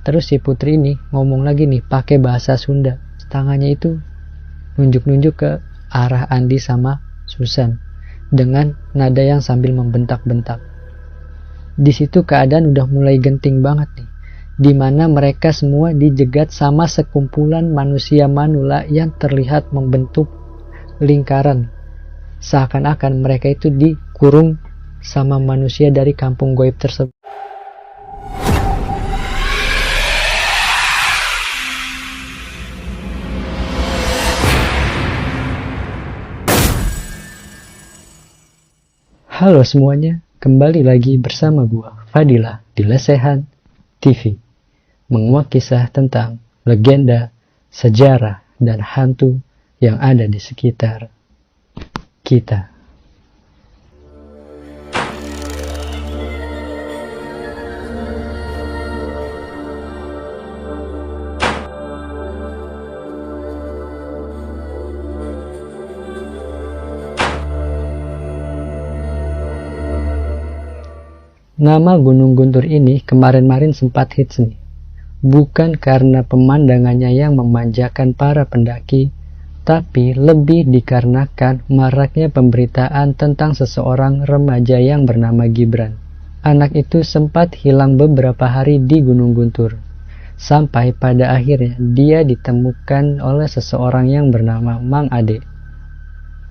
terus si Putri ini ngomong lagi nih pakai bahasa Sunda. Tangannya itu nunjuk-nunjuk ke arah Andi sama Susan dengan nada yang sambil membentak-bentak. Di situ keadaan udah mulai genting banget nih, dimana mereka semua dijegat sama sekumpulan manusia manula yang terlihat membentuk lingkaran. Seakan-akan mereka itu dikurung sama manusia dari kampung goib tersebut. Halo semuanya, kembali lagi bersama gua Fadilah di Lesehan TV, menguak kisah tentang legenda, sejarah, dan hantu yang ada di sekitar kita. Nama Gunung Guntur ini kemarin-marin sempat hits nih. Bukan karena pemandangannya yang memanjakan para pendaki, tapi lebih dikarenakan maraknya pemberitaan tentang seseorang remaja yang bernama Gibran. Anak itu sempat hilang beberapa hari di Gunung Guntur, sampai pada akhirnya dia ditemukan oleh seseorang yang bernama Mang Ade.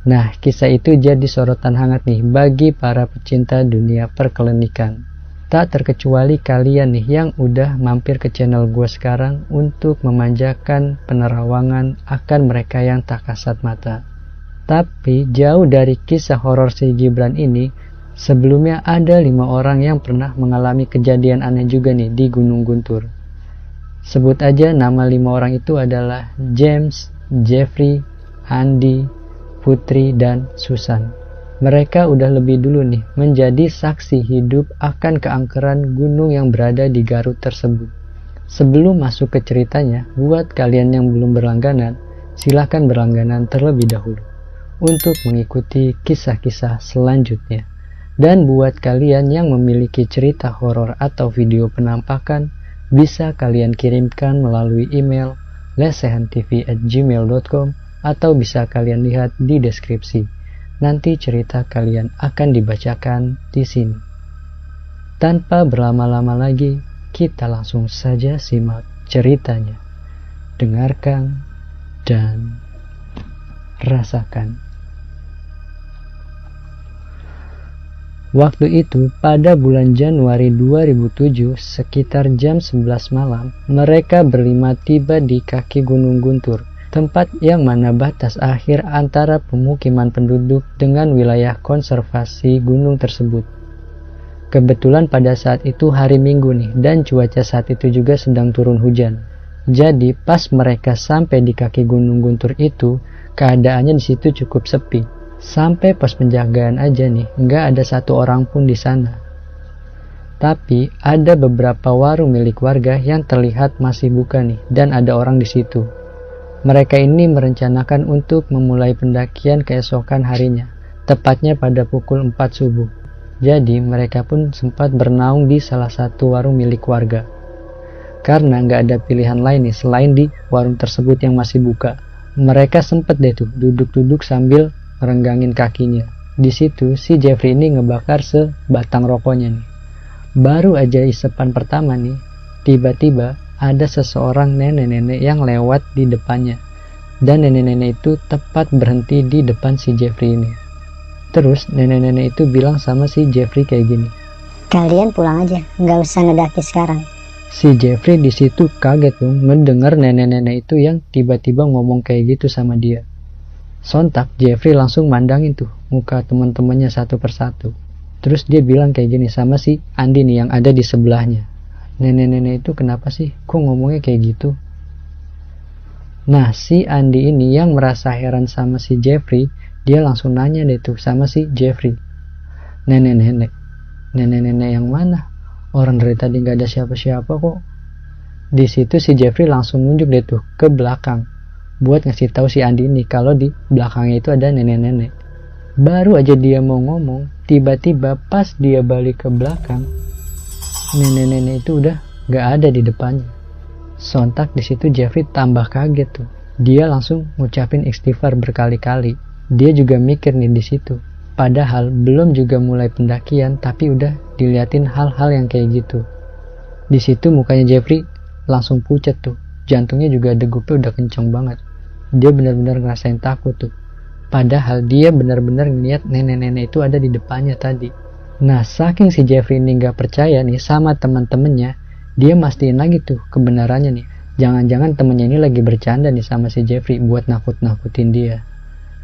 Nah, kisah itu jadi sorotan hangat nih bagi para pecinta dunia perkelenikan. Tak terkecuali kalian nih yang udah mampir ke channel gue sekarang untuk memanjakan penerawangan akan mereka yang tak kasat mata. Tapi jauh dari kisah horor si Gibran ini, sebelumnya ada 5 orang yang pernah mengalami kejadian aneh juga nih di Gunung Guntur. Sebut aja nama 5 orang itu adalah James, Jeffrey, Andi, Putri, dan Susan. Mereka udah lebih dulu nih menjadi saksi hidup akan keangkeran gunung yang berada di Garut tersebut. Sebelum masuk ke ceritanya, buat kalian yang belum berlangganan, silahkan berlangganan terlebih dahulu untuk mengikuti kisah-kisah selanjutnya. Dan buat kalian yang memiliki cerita horor atau video penampakan, bisa kalian kirimkan melalui email lesehantv@gmail.com atau bisa kalian lihat di deskripsi. Nanti cerita kalian akan dibacakan di sini. Tanpa berlama-lama lagi, kita langsung saja simak ceritanya. Dengarkan dan rasakan. Waktu itu, pada bulan Januari 2007, sekitar jam 11 malam, mereka berlima tiba di kaki Gunung Guntur, tempat yang mana batas akhir antara pemukiman penduduk dengan wilayah konservasi gunung tersebut. Kebetulan pada saat itu hari Minggu nih, dan cuaca saat itu juga sedang turun hujan. Jadi pas mereka sampai di kaki Gunung Guntur itu, keadaannya di situ cukup sepi. Sampai pos penjagaan aja nih, nggak ada satu orang pun di sana. Tapi ada beberapa warung milik warga yang terlihat masih buka nih, dan ada orang di situ. Mereka ini merencanakan untuk memulai pendakian keesokan harinya, tepatnya pada pukul 4 subuh. Jadi mereka pun sempat bernaung di salah satu warung milik warga. Karena nggak ada pilihan lain nih selain di warung tersebut yang masih buka. Mereka sempat deh tuh duduk-duduk sambil merenggangin kakinya. Di situ si Jeffrey ini ngebakar sebatang rokoknya nih. Baru aja isepan pertama nih, tiba-tiba ada seseorang nenek-nenek yang lewat di depannya, dan nenek-nenek itu tepat berhenti di depan si Jeffrey ini. Terus nenek-nenek itu bilang sama si Jeffrey kayak gini, "Kalian pulang aja, nggak usah ngedaki sekarang." Si Jeffrey di situ kaget dong mendengar nenek-nenek itu yang tiba-tiba ngomong kayak gitu sama dia. Sontak Jeffrey langsung mandangin tuh muka teman-temannya satu persatu. Terus dia bilang kayak gini sama si Andi nih yang ada di sebelahnya, "Nenek-nenek itu kenapa sih? Kok ngomongnya kayak gitu?" Nah, si Andi ini yang merasa heran sama si Jeffrey, dia langsung nanya deh tuh sama si Jeffrey, Nenek-nenek yang mana? Orang dari tadi nggak ada siapa-siapa kok." Di situ si Jeffrey langsung nunjuk deh tuh ke belakang, buat ngasih tahu si Andi ini kalau di belakangnya itu ada nenek-nenek. Baru aja dia mau ngomong, tiba-tiba pas dia balik ke belakang, nenek-nenek itu udah gak ada di depannya. Sontak di situ Jeffrey tambah kaget tuh. Dia langsung ngucapin istighfar berkali-kali. Dia juga mikir nih di situ. Padahal belum juga mulai pendakian, tapi udah diliatin hal-hal yang kayak gitu. Di situ mukanya Jeffrey langsung pucat tuh. Jantungnya juga degupnya udah kenceng banget. Dia benar-benar ngerasain takut tuh. Padahal dia benar-benar ngeliat nenek-nenek itu ada di depannya tadi. Nah, saking si Jeffrey ini gak percaya nih sama teman-temannya, dia mastiin lagi tuh kebenarannya nih. Jangan-jangan temennya ini lagi bercanda nih sama si Jeffrey buat nakut-nakutin dia.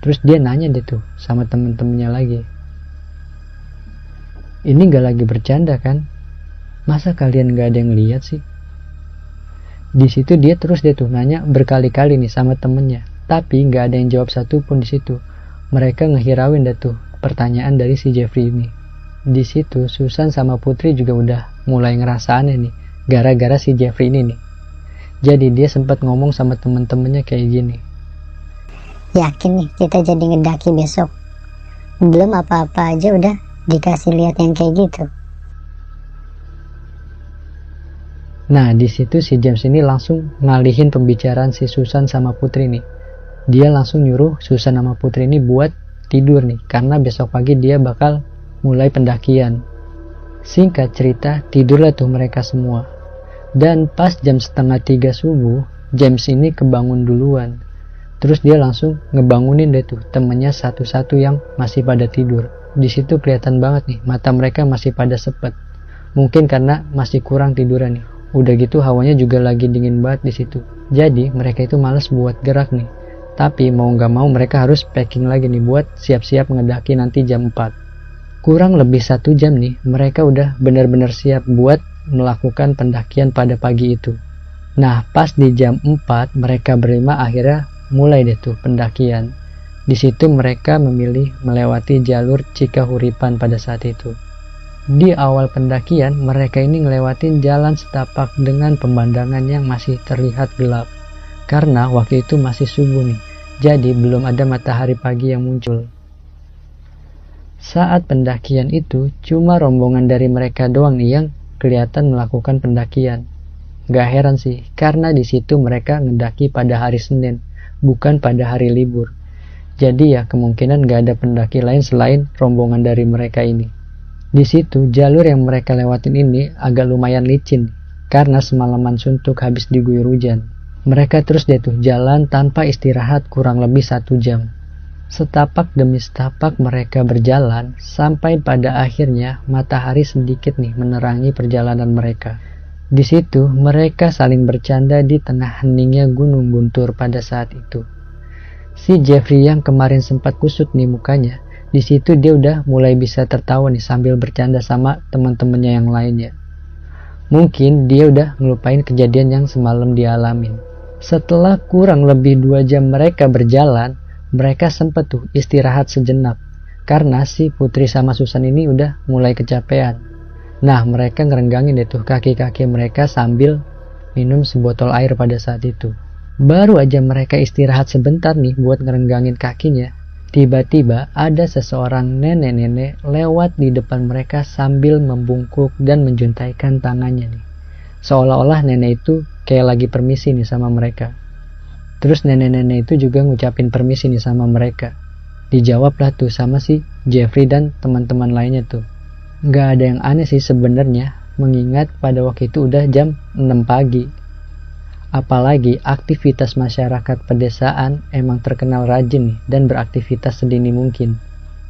Terus dia nanya deh tuh sama temen-temennya lagi, ini gak lagi bercanda kan? Masa kalian gak ada yang lihat sih? Di situ dia terus deh tuh nanya berkali-kali nih sama temennya, tapi gak ada yang jawab satupun di situ. Mereka ngehirauin deh tuh pertanyaan dari si Jeffrey ini. Di situ Susan sama Putri juga udah mulai ngerasa aneh nih, gara-gara si Jeffrey ini nih. Jadi dia sempat ngomong sama temen-temennya kayak gini. Yakin nih kita jadi ngedaki besok? Belum apa-apa aja udah dikasih lihat yang kayak gitu. Nah, di situ si James ini langsung ngalihin pembicaraan si Susan sama Putri nih. Dia langsung nyuruh Susan sama Putri ini buat tidur nih, karena besok pagi dia bakal mulai pendakian. Singkat cerita, tidurlah tuh mereka semua. Dan pas jam 2:30 subuh, James ini kebangun duluan. Terus dia langsung ngebangunin deh tuh temennya satu-satu yang masih pada tidur. Di situ kelihatan banget nih, mata mereka masih pada sepet. Mungkin karena masih kurang tiduran nih. Udah gitu hawanya juga lagi dingin banget di situ. Jadi mereka itu males buat gerak nih. Tapi mau nggak mau mereka harus packing lagi nih buat siap-siap ngedaki nanti jam 4. Kurang lebih 1 jam nih, mereka udah benar-benar siap buat melakukan pendakian pada pagi itu. Nah, pas di jam 4 mereka berlima akhirnya mulai deh tuh pendakian. Di situ mereka memilih melewati jalur Cikahuripan pada saat itu. Di awal pendakian, mereka ini ngelewatin jalan setapak dengan pemandangan yang masih terlihat gelap. Karena waktu itu masih subuh nih, jadi belum ada matahari pagi yang muncul. Saat pendakian itu, cuma rombongan dari mereka doang nih yang kelihatan melakukan pendakian. Gak heran sih, karena di situ mereka ngedaki pada hari Senin, bukan pada hari libur. Jadi ya kemungkinan gak ada pendaki lain selain rombongan dari mereka ini. Di situ jalur yang mereka lewatin ini agak lumayan licin karena semalaman suntuk habis diguyur hujan. Mereka terus deh tuh jalan tanpa istirahat kurang lebih 1 jam. Setapak demi setapak mereka berjalan sampai pada akhirnya matahari sedikit nih menerangi perjalanan mereka. Di situ mereka saling bercanda di tengah heningnya Gunung Guntur pada saat itu. Si Jeffrey yang kemarin sempat kusut nih mukanya, di situ dia udah mulai bisa tertawa nih sambil bercanda sama teman-temannya yang lainnya. Mungkin dia udah ngelupain kejadian yang semalam dialamin. Setelah kurang lebih 2 jam mereka berjalan, mereka sempat tuh istirahat sejenak karena si Putri sama Susan ini udah mulai kecapean. Nah, mereka ngerenggangin deh tuh kaki-kaki mereka sambil minum sebotol air pada saat itu. Baru aja mereka istirahat sebentar nih buat ngerenggangin kakinya, tiba-tiba ada seseorang nenek-nenek lewat di depan mereka sambil membungkuk dan menjuntaikan tangannya nih. Seolah-olah nenek itu kayak lagi permisi nih sama mereka. Terus nenek-nenek itu juga ngucapin permisi nih sama mereka. Dijawablah tuh sama si Jeffrey dan teman-teman lainnya tuh. Gak ada yang aneh sih sebenarnya, mengingat pada waktu itu udah jam 6 pagi. Apalagi aktivitas masyarakat pedesaan emang terkenal rajin nih dan beraktivitas sedini mungkin.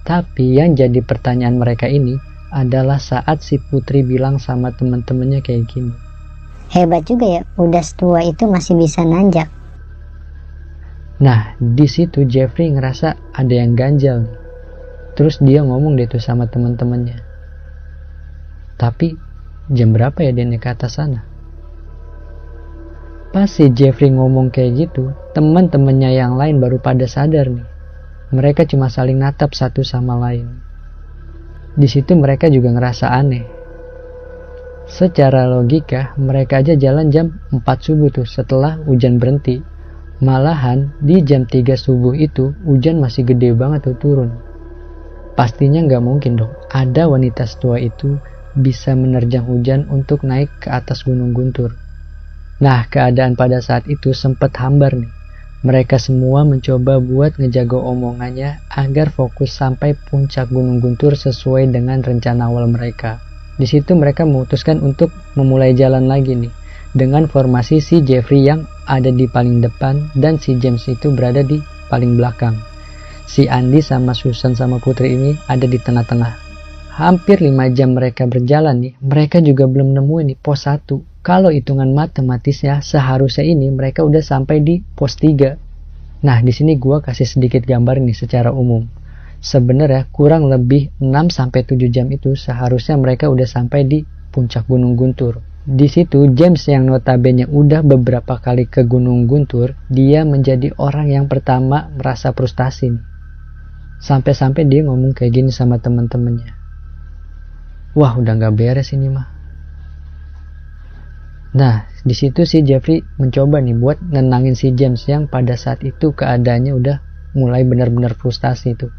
Tapi yang jadi pertanyaan mereka ini adalah saat si Putri bilang sama teman-temannya kayak gini. Hebat juga ya, udah setua itu masih bisa nanjak. Nah, di situ Jeffrey ngerasa ada yang ganjal nih. Terus dia ngomong deh tuh sama teman-temannya. Tapi jam berapa ya dia naik ke atas sana? Pas si Jeffrey ngomong kayak gitu, teman-temannya yang lain baru pada sadar nih. Mereka cuma saling natap satu sama lain. Di situ mereka juga ngerasa aneh. Secara logika, mereka aja jalan jam 4 subuh tuh setelah hujan berhenti. Malahan di jam 3 subuh itu hujan masih gede banget tuh turun. Pastinya nggak mungkin dong ada wanita setua itu bisa menerjang hujan untuk naik ke atas Gunung Guntur. Nah, keadaan pada saat itu sempat hambar nih. Mereka semua mencoba buat ngejaga omongannya agar fokus sampai puncak Gunung Guntur sesuai dengan rencana awal mereka. Di situ mereka memutuskan untuk memulai jalan lagi nih, dengan formasi si Jeffrey yang ada di paling depan dan si James itu berada di paling belakang. Si Andi sama Susan sama Putri ini ada di tengah-tengah. Hampir 5 jam mereka berjalan nih, mereka juga belum nemuin nih pos 1. Kalau hitungan matematisnya seharusnya ini mereka udah sampai di pos 3. Nah, di sini gua kasih sedikit gambar nih secara umum. Sebenarnya kurang lebih 6-7 jam itu seharusnya mereka udah sampai di puncak Gunung Guntur. Di situ James yang notabene udah beberapa kali ke Gunung Guntur, dia menjadi orang yang pertama merasa frustasi nih. Sampai-sampai dia ngomong kayak gini sama teman-temannya. Wah, udah gak beres ini mah. Nah, di situ si Jeffrey mencoba nih buat nenangin si James yang pada saat itu keadaannya udah mulai benar-benar frustasi tuh.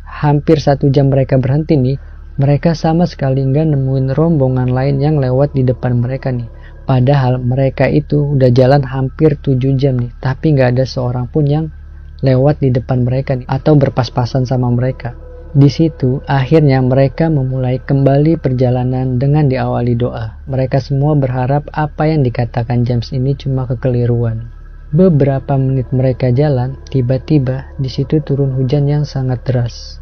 Hampir 1 jam mereka berhenti nih, mereka sama sekali nggak nemuin rombongan lain yang lewat di depan mereka nih. Padahal mereka itu udah jalan hampir 7 jam nih, tapi nggak ada seorang pun yang lewat di depan mereka nih, atau berpas-pasan sama mereka. Di situ akhirnya mereka memulai kembali perjalanan dengan diawali doa. Mereka semua berharap apa yang dikatakan James ini cuma kekeliruan. Beberapa menit mereka jalan, tiba-tiba di situ turun hujan yang sangat deras.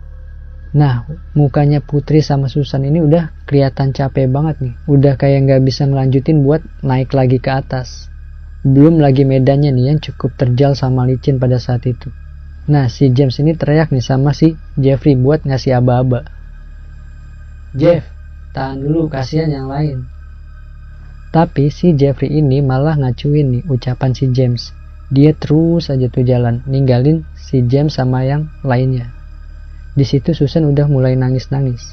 Nah, mukanya Putri sama Susan ini udah kelihatan capek banget nih. Udah kayak nggak bisa ngelanjutin buat naik lagi ke atas. Belum lagi medannya nih yang cukup terjal sama licin pada saat itu. Nah, si James ini teriak nih sama si Jeffrey buat ngasih aba-aba. Jeff, tahan dulu, kasihan yang lain. Tapi si Jeffrey ini malah ngacuin nih ucapan si James. Dia terus aja tuh jalan, ninggalin si James sama yang lainnya. Di situ Susan udah mulai nangis-nangis.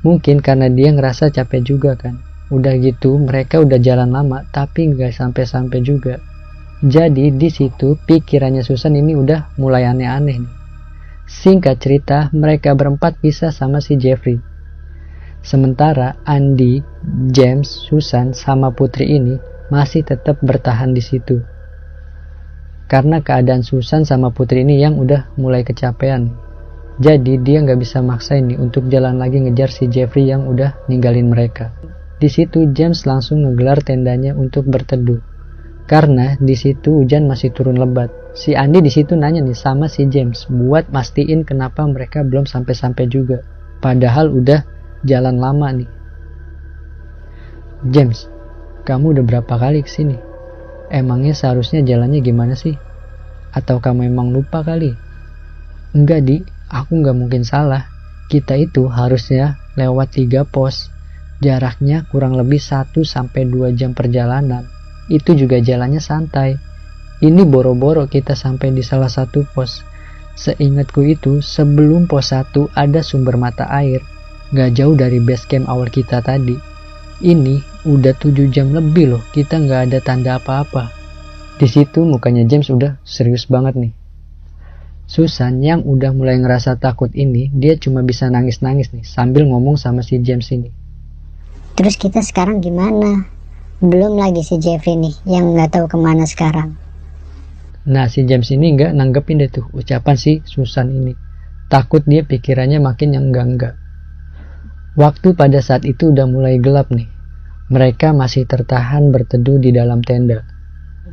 Mungkin karena dia ngerasa capek juga kan. Udah gitu mereka udah jalan lama tapi nggak sampai-sampai juga. Jadi di situ pikirannya Susan ini udah mulai aneh-aneh nih. Singkat cerita, mereka berempat pisah sama si Jeffrey. Sementara Andi, James, Susan sama Putri ini masih tetap bertahan di situ. Karena keadaan Susan sama Putri ini yang udah mulai kecapean. Jadi dia nggak bisa maksain nih untuk jalan lagi ngejar si Jeffrey yang udah ninggalin mereka. Di situ James langsung ngegelar tendanya untuk berteduh. Karena di situ hujan masih turun lebat. Si Andi di situ nanya nih sama si James buat mastiin kenapa mereka belum sampai-sampai juga. Padahal udah jalan lama nih. James, kamu udah berapa kali kesini? Emangnya seharusnya jalannya gimana sih? Atau kamu emang lupa kali? Enggak, Di. Aku nggak mungkin salah. Kita itu harusnya lewat 3 pos. Jaraknya kurang lebih 1-2 jam perjalanan. Itu juga jalannya santai. Ini boro-boro kita sampai di salah satu pos. Seingatku itu sebelum pos 1 ada sumber mata air. Gak jauh dari base camp awal kita tadi. Ini udah 7 jam lebih loh. Kita nggak ada tanda apa-apa. Di situ mukanya James udah serius banget nih. Susan yang udah mulai ngerasa takut ini, dia cuma bisa nangis-nangis nih sambil ngomong sama si James ini. Terus kita sekarang gimana? Belum lagi si Jeffrey nih yang nggak tahu kemana sekarang. Nah, si James ini nggak nanggepin deh tuh ucapan si Susan ini. Takut dia pikirannya makin yang enggak-enggak. Waktu pada saat itu udah mulai gelap nih. Mereka masih tertahan berteduh di dalam tenda.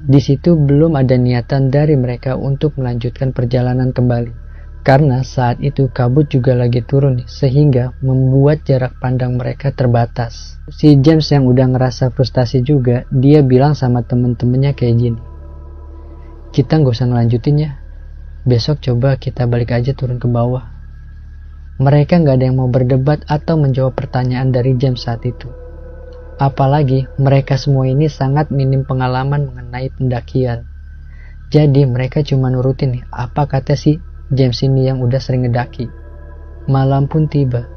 Di situ belum ada niatan dari mereka untuk melanjutkan perjalanan kembali. Karena saat itu kabut juga lagi turun nih, sehingga membuat jarak pandang mereka terbatas. Si James yang udah ngerasa frustasi juga, dia bilang sama temen-temennya kayak gini. Kita nggak usah ngelanjutin ya. Besok coba kita balik aja turun ke bawah. Mereka nggak ada yang mau berdebat atau menjawab pertanyaan dari James saat itu. Apalagi mereka semua ini sangat minim pengalaman mengenai pendakian. Jadi mereka cuma nurutin nih apa kata si James ini yang udah sering ngedaki. Malam pun tiba.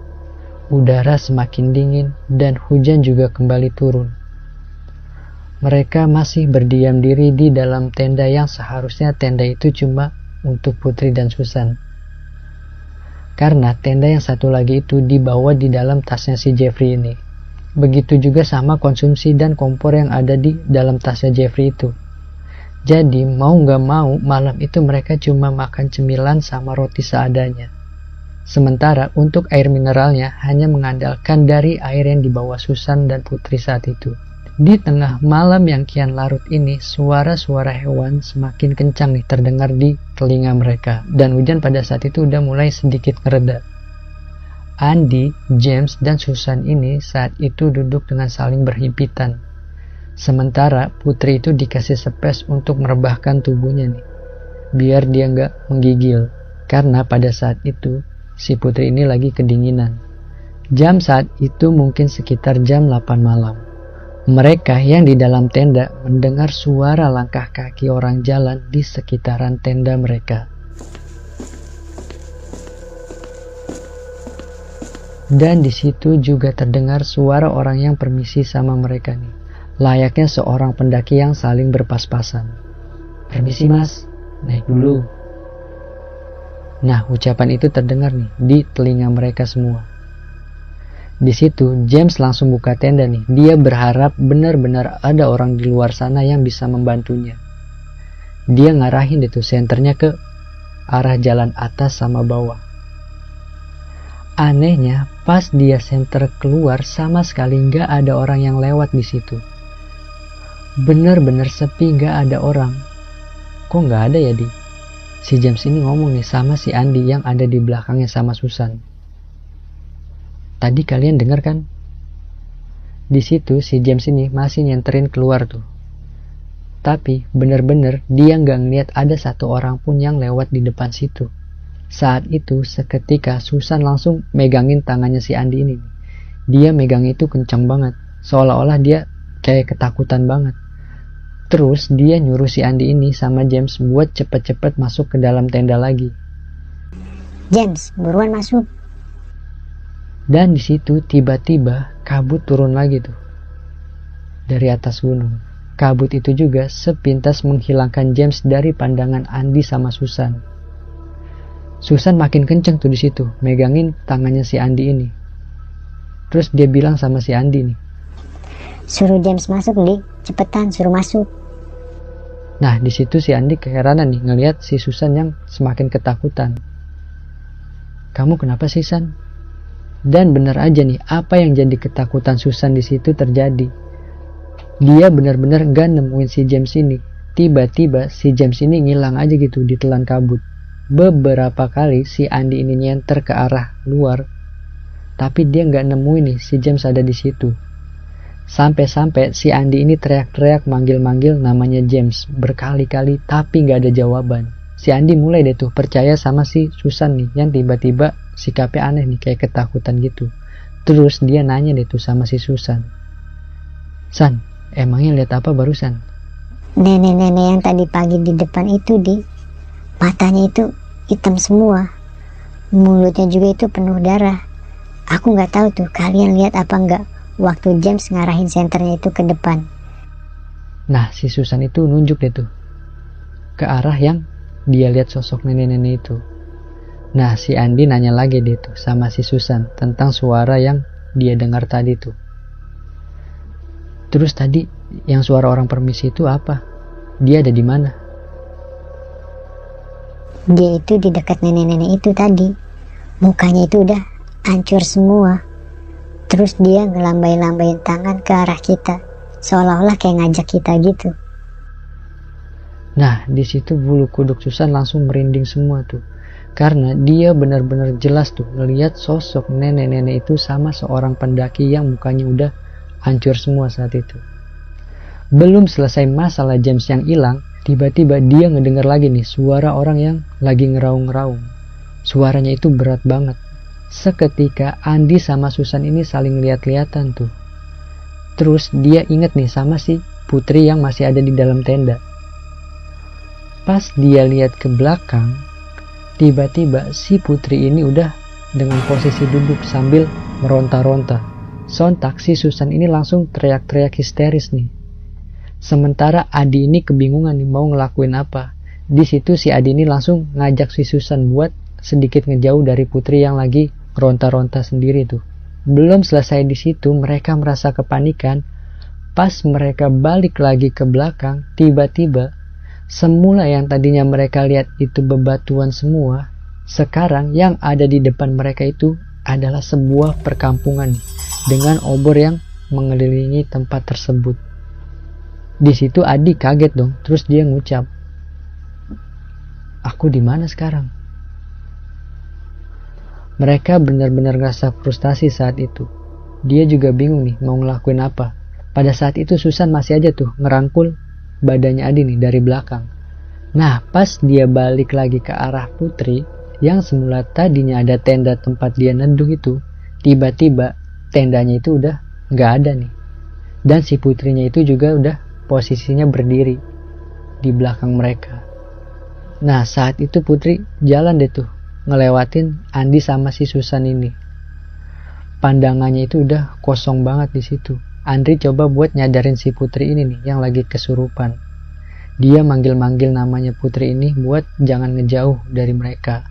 Udara semakin dingin dan hujan juga kembali turun. Mereka masih berdiam diri di dalam tenda yang seharusnya tenda itu cuma untuk Putri dan Susan. Karena tenda yang satu lagi itu dibawa di dalam tasnya si Jeffrey ini. Begitu juga sama konsumsi dan kompor yang ada di dalam tasnya Jeffrey itu. Jadi mau gak mau malam itu mereka cuma makan cemilan sama roti seadanya. Sementara untuk air mineralnya hanya mengandalkan dari air yang dibawa Susan dan Putri saat itu. Di tengah malam yang kian larut ini, suara-suara hewan semakin kencang nih terdengar di telinga mereka. Dan hujan pada saat itu udah mulai sedikit mereda. Andy, James, dan Susan ini saat itu duduk dengan saling berhimpitan. Sementara Putri itu dikasih space untuk merebahkan tubuhnya nih, biar dia nggak menggigil. Karena pada saat itu, si Putri ini lagi kedinginan. Jam saat itu mungkin sekitar jam 8 malam. Mereka yang di dalam tenda mendengar suara langkah kaki orang jalan di sekitaran tenda mereka. Dan di situ juga terdengar suara orang yang permisi sama mereka nih. Layaknya seorang pendaki yang saling berpas-pasan. "Permisi mas, naik dulu." Nah, ucapan itu terdengar nih di telinga mereka semua. Di situ James langsung buka tenda nih. Dia berharap benar-benar ada orang di luar sana yang bisa membantunya. Dia ngarahin itu senternya ke arah jalan atas sama bawah. Anehnya, pas dia senter keluar sama sekali nggak ada orang yang lewat di situ. Bener-bener sepi, nggak ada orang. Kok nggak ada ya, Di? Si James ini ngomong nih sama si Andy yang ada di belakangnya sama Susan. Tadi kalian dengar kan? Di situ si James ini masih nyenterin keluar tuh. Tapi bener-bener dia nggak ngeliat ada satu orang pun yang lewat di depan situ. Saat itu seketika Susan langsung megangin tangannya si Andy ini. Dia megang itu kencang banget, seolah-olah dia kayak ketakutan banget. Terus dia nyuruh si Andy ini sama James buat cepet-cepet masuk ke dalam tenda lagi. "James, buruan masuk." Dan di situ tiba-tiba kabut turun lagi tuh dari atas gunung. Kabut itu juga sepintas menghilangkan James dari pandangan Andy sama Susan. Susan makin kenceng tuh di situ, megangin tangannya si Andy ini. Terus dia bilang sama si Andy nih, "Suruh James masuk, Dik. Cepetan, suruh masuk." Nah, di situ si Andy keheranan nih ngelihat si Susan yang semakin ketakutan. "Kamu kenapa sih, San?" Dan benar aja nih, apa yang jadi ketakutan Susan di situ terjadi. Dia benar-benar gak nemuin si James ini. Tiba-tiba si James ini ngilang aja gitu ditelan kabut. Beberapa kali si Andy ini nyenter ke arah luar, tapi dia nggak nemuin nih si James ada di situ. Sampai-sampai si Andy ini teriak-teriak manggil-manggil namanya James berkali-kali, tapi nggak ada jawaban. Si Andy mulai deh tuh percaya sama si Susan nih, yang tiba-tiba sikapnya aneh nih, kayak ketakutan gitu. Terus dia nanya deh tuh sama si Susan, "San, emangnya lihat apa barusan?" "Nenek-nenek yang tadi pagi di depan itu, Di. Matanya itu hitam semua. Mulutnya juga itu penuh darah. Aku nggak tahu tuh kalian lihat apa enggak waktu James ngarahin senternya itu ke depan." Nah, si Susan itu nunjuk deh tuh ke arah yang dia lihat sosok nenek-nenek itu. Nah, si Andy nanya lagi deh tuh sama si Susan tentang suara yang dia dengar tadi tuh. "Terus tadi yang suara orang permisi itu apa? Dia ada di mana?" "Dia itu di dekat nenek-nenek itu tadi. Mukanya itu udah hancur semua. Terus dia ngelambai-lambain tangan ke arah kita, seolah-olah kayak ngajak kita gitu." Nah, di situ bulu kuduk Susan langsung merinding semua tuh. Karena dia benar-benar jelas tuh ngelihat sosok nenek-nenek itu sama seorang pendaki yang mukanya udah hancur semua saat itu. Belum selesai masalah James yang hilang, tiba-tiba dia ngedengar lagi nih suara orang yang lagi ngeraung-ngeraung. Suaranya itu berat banget. Seketika Andy sama Susan ini saling lihat-lihatan tuh. Terus dia inget nih sama si Putri yang masih ada di dalam tenda. Pas dia lihat ke belakang, tiba-tiba si Putri ini udah dengan posisi duduk sambil meronta-ronta. Sontak si Susan ini langsung teriak-teriak histeris nih. Sementara Adi ini kebingungan nih mau ngelakuin apa. Di situ si Adi ini langsung ngajak si Susan buat sedikit ngejauh dari Putri yang lagi ronta-ronta sendiri tuh. Belum selesai di situ, mereka merasa kepanikan. Pas mereka balik lagi ke belakang, tiba-tiba semula yang tadinya mereka lihat itu bebatuan semua, sekarang yang ada di depan mereka itu adalah sebuah perkampungan dengan obor yang mengelilingi tempat tersebut. Di situ Adi kaget dong, terus dia ngucap, "Aku di mana sekarang?" Mereka benar-benar ngerasa frustasi saat itu. Dia juga bingung nih mau ngelakuin apa. Pada saat itu Susan masih aja tuh ngerangkul badannya Adi nih dari belakang. Nah, pas dia balik lagi ke arah Putri, yang semula tadinya ada tenda tempat dia neduh itu, tiba-tiba tendanya itu udah nggak ada nih. Dan si putrinya itu juga udah posisinya berdiri di belakang mereka. Nah, saat itu Putri jalan deh tuh ngelewatin Andi sama si Susan ini. Pandangannya itu udah kosong banget di situ. Andri coba buat nyadarin si Putri ini nih yang lagi kesurupan. Dia manggil-manggil namanya Putri ini buat jangan ngejauh dari mereka.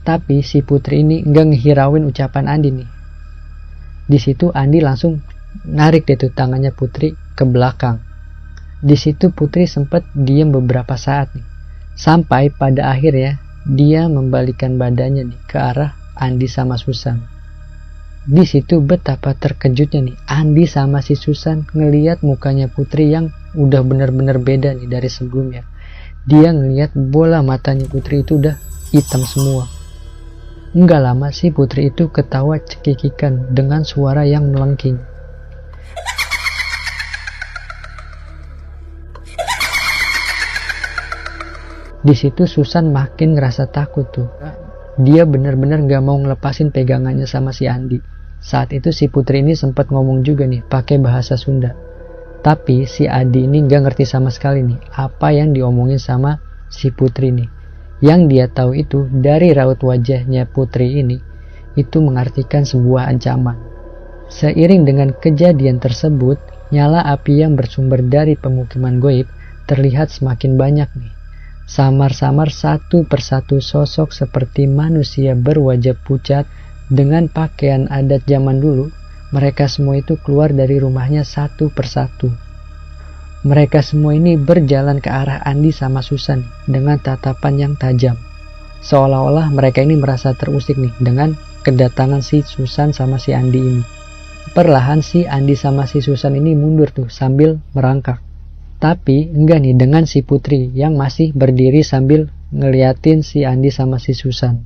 Tapi si Putri ini enggak ngehirauin ucapan Andi nih. Di situ Andi langsung narik deh tuh tangannya Putri ke belakang. Di situ Putri sempat diam beberapa saat nih. Sampai pada akhirnya dia membalikkan badannya nih ke arah Andi sama Susan. Di situ betapa terkejutnya nih Andi sama si Susan ngelihat mukanya Putri yang udah bener-bener beda nih dari sebelumnya. Dia ngelihat bola matanya Putri itu udah hitam semua. Enggak lama si Putri itu ketawa cekikikan dengan suara yang melengking. Di situ Susan makin ngerasa takut tuh. Dia bener-bener gak mau ngelepasin pegangannya sama si Andi. Saat itu si Putri ini sempat ngomong juga nih pakai bahasa Sunda. Tapi si Adi ini gak ngerti sama sekali nih apa yang diomongin sama si Putri nih. Yang dia tahu itu dari raut wajahnya Putri ini itu mengartikan sebuah ancaman. Seiring dengan kejadian tersebut, nyala api yang bersumber dari pemukiman goib terlihat semakin banyak nih. Samar-samar satu persatu sosok seperti manusia berwajah pucat dengan pakaian adat zaman dulu, mereka semua itu keluar dari rumahnya satu persatu. Mereka semua ini berjalan ke arah Andi sama Susan dengan tatapan yang tajam. Seolah-olah mereka ini merasa terusik nih dengan kedatangan si Susan sama si Andi ini. Perlahan si Andi sama si Susan ini mundur tuh sambil merangkak. Tapi enggak nih dengan si Putri yang masih berdiri sambil ngeliatin si Andi sama si Susan.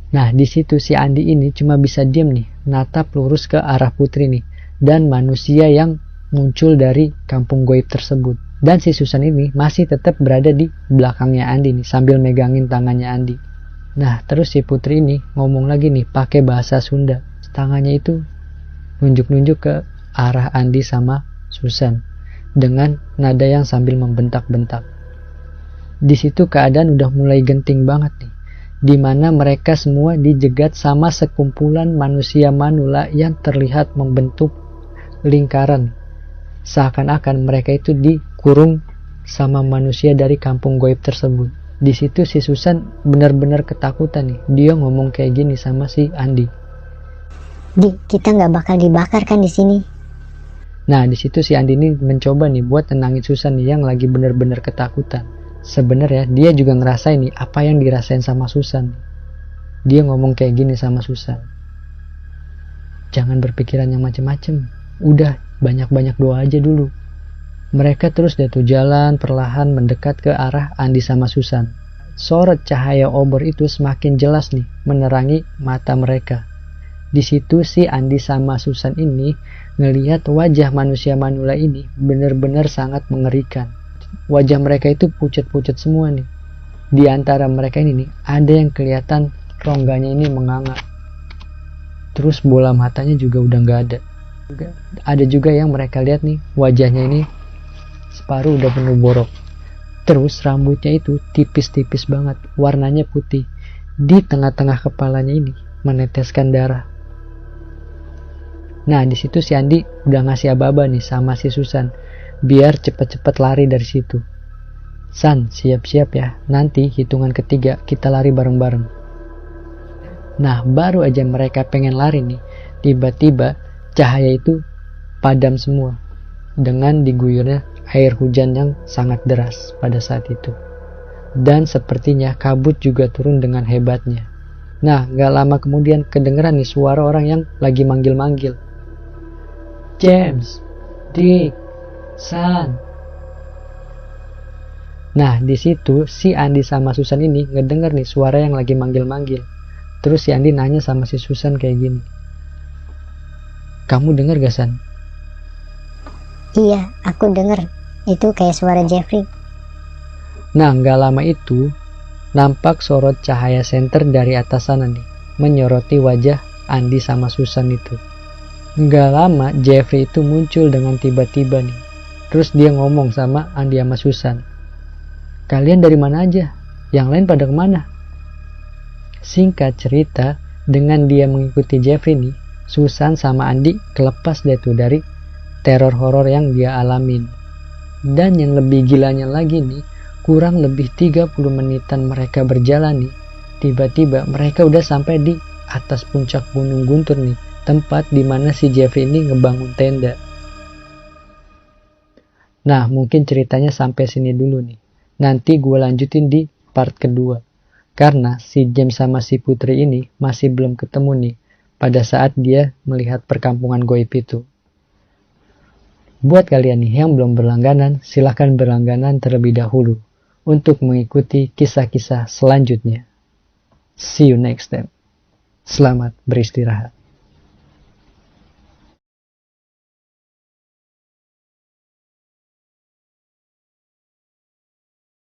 Nah, di situ si Andi ini cuma bisa diam nih, natap lurus ke arah Putri nih dan manusia yang muncul dari kampung goib tersebut. Dan si Susan ini masih tetap berada di belakangnya Andi nih sambil megangin tangannya Andi. Nah, terus si Putri ini ngomong lagi nih pakai bahasa Sunda. Tangannya itu nunjuk-nunjuk ke arah Andi sama Susan dengan nada yang sambil membentak-bentak. Di situ keadaan udah mulai genting banget nih, di mana mereka semua dijegat sama sekumpulan manusia manula yang terlihat membentuk lingkaran. Seakan-akan mereka itu dikurung sama manusia dari kampung goib tersebut. Di situ si Susan benar-benar ketakutan nih. Dia ngomong kayak gini sama si Andi. "Di, kita nggak bakal dibakar kan di sini?" Nah, di situ si Andi ini mencoba nih buat tenangin Susan nih yang lagi benar-benar ketakutan. Sebenarnya dia juga ngerasain nih apa yang dirasain sama Susan. Dia ngomong kayak gini sama Susan. "Jangan berpikiran yang macem-macem. Udah, banyak-banyak doa aja dulu." Mereka terus deh tuh jalan perlahan mendekat ke arah Andi sama Susan. Sorot cahaya obor itu semakin jelas nih menerangi mata mereka. Di situ si Andi sama Susan ini ngelihat wajah manusia manula ini benar-benar sangat mengerikan. Wajah mereka itu pucat-pucat semua nih. Di antara mereka ini nih ada yang kelihatan rongganya ini menganga. Terus bola matanya juga udah nggak ada. Ada juga yang mereka lihat nih wajahnya ini separuh udah penuh borok. Terus rambutnya itu tipis-tipis banget, warnanya putih. Di tengah-tengah kepalanya ini meneteskan darah. Nah, di situ si Andi udah ngasih aba-aba nih sama si Susan biar cepet-cepet lari dari situ. "San, siap-siap ya. Nanti hitungan ketiga kita lari bareng-bareng." Nah, baru aja mereka pengen lari nih, tiba-tiba cahaya itu padam semua dengan diguyurnya air hujan yang sangat deras pada saat itu. Dan sepertinya kabut juga turun dengan hebatnya. Nah, gak lama kemudian kedengeran nih suara orang yang lagi manggil-manggil. James, Dick, San. Nah, di situ si Andi sama Susan ini ngedenger nih suara yang lagi manggil-manggil. Terus si Andi nanya sama si Susan kayak gini. Kamu denger gak, San? Iya, aku denger. Itu kayak suara Jeffrey. Nah, gak lama itu nampak sorot cahaya senter dari atas sana nih, menyoroti wajah Andi sama Susan itu. Gak lama Jeffrey itu muncul dengan tiba-tiba nih. Terus dia ngomong sama Andi sama Susan. Kalian dari mana aja? Yang lain pada kemana? Singkat cerita, dengan dia mengikuti Jeffrey nih, Susan sama Andi kelepas deh tuh dari teror horor yang dia alamin. Dan yang lebih gilanya lagi nih, kurang lebih 30 menitan mereka berjalan nih, tiba-tiba mereka udah sampai di atas puncak Gunung Guntur nih, tempat dimana si Jeffrey ini ngebangun tenda. Nah, mungkin ceritanya sampai sini dulu nih. Nanti gue lanjutin di part kedua. Karena si James sama si Putri ini masih belum ketemu nih pada saat dia melihat perkampungan goib itu. Buat kalian nih yang belum berlangganan, silahkan berlangganan terlebih dahulu untuk mengikuti kisah-kisah selanjutnya. See you next time. Selamat beristirahat.